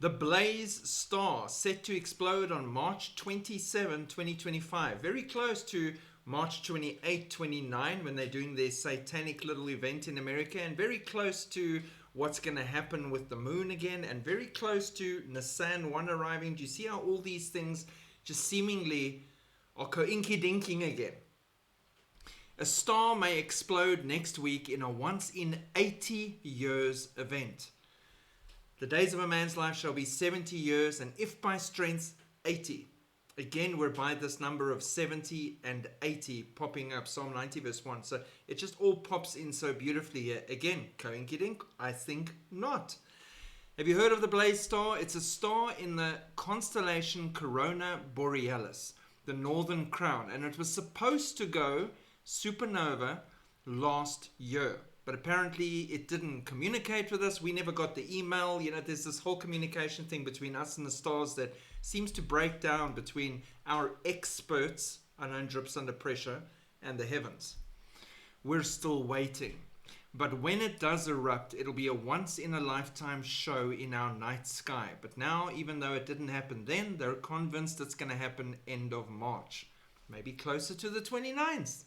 The Blaze star set to explode on March 27, 2025. Very close to March 28, 29 when they're doing their satanic little event in America, and very close to what's going to happen with the moon again, and very close to Nissan 1 arriving. Do you see how all these things just seemingly are co-inky-dinking again? A star may explode next week in a once in 80 years event. The days of a man's life shall be 70 years, and if by strength, 80. Again, we're by this number of 70 and 80 popping up, Psalm 90 verse 1. So it just all pops in so beautifully here. Again, coinciding? I think not. Have you heard of the Blaze star? It's a star in the constellation Corona Borealis, the Northern Crown, and it was supposed to go supernova last year. But apparently it didn't communicate with us. We never got the email. You know, there's this whole communication thing between us and the stars that seems to break down between our experts, unknown drips under pressure, and the heavens. We're still waiting. But when it does erupt, it'll be a once-in-a-lifetime show in our night sky. But now, even though it didn't happen then, they're convinced it's going to happen end of March. Maybe closer to the 29th.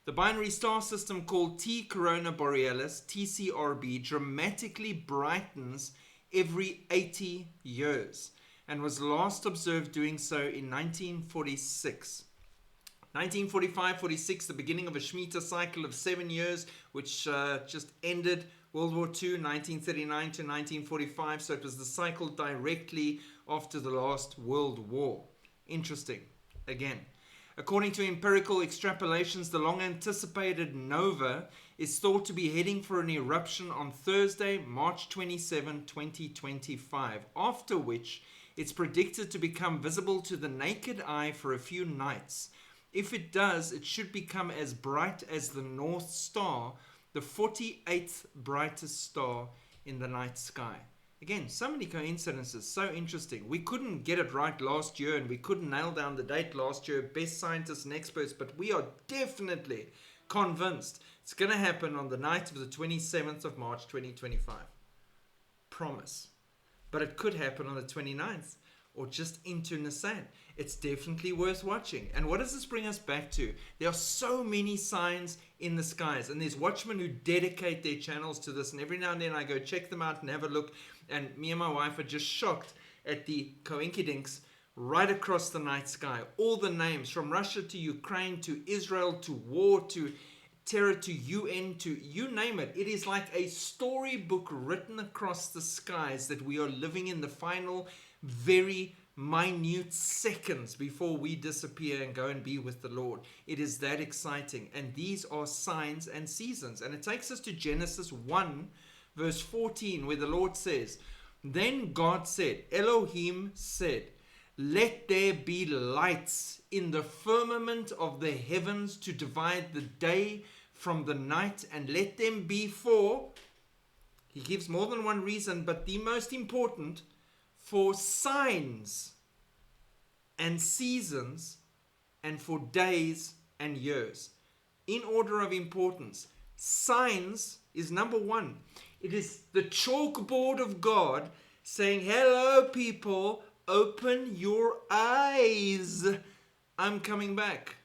The binary star system called T Corona Borealis, TCRB, dramatically brightens every 80 years and was last observed doing so in 1946. 1945-46, the beginning of a Shemitah cycle of 7 years, which just ended World War II, 1939 to 1945. So it was the cycle directly after the last World War. Interesting. Again. According to empirical extrapolations, the long-anticipated nova is thought to be heading for an eruption on Thursday, March 27, 2025, after which it's predicted to become visible to the naked eye for a few nights. If it does, it should become as bright as the North Star, the 48th brightest star in the night sky. Again, so many coincidences, so interesting. We couldn't get it right last year, and we couldn't nail down the date last year, best scientists and experts, but we are definitely convinced it's going to happen on the night of the 27th of March 2025. Promise. But it could happen on the 29th or just into Nissan. It's definitely worth watching. And what does this bring us back to? There are so many signs in the skies, and there's watchmen who dedicate their channels to this, and every now and then I go check them out and have a look, and me and my wife are just shocked at the coinkydinks right across the night sky. All the names, from Russia to Ukraine to Israel to war to terror to UN to you name it. It is like a storybook written across the skies that we are living in the final, very minute seconds before we disappear and go and be with the Lord. It is that exciting. And these are signs and seasons. And it takes us to Genesis 1 verse 14, where the Lord says, "Then God said," Elohim said, "Let there be lights in the firmament of the heavens to divide the day from the night, and let them be for," he gives more than one reason, but the most important, "for signs and seasons and for days and years." In order of importance, signs is number one. It is the chalkboard of God saying, "Hello people, open your eyes. I'm coming back.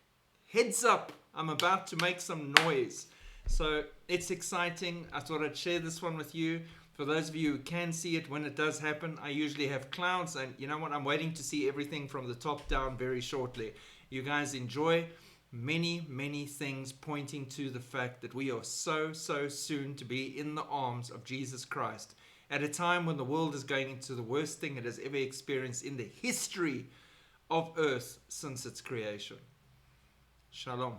Heads up, I'm about to make some noise." So it's exciting. I thought I'd share this one with you. For those of you who can see it when it does happen, I usually have clouds, and you know what? I'm waiting to see everything from the top down very shortly. You guys enjoy. Many things pointing to the fact that we are so soon to be in the arms of Jesus Christ at a time when the world is going into the worst thing it has ever experienced in the history of earth since its creation. Shalom.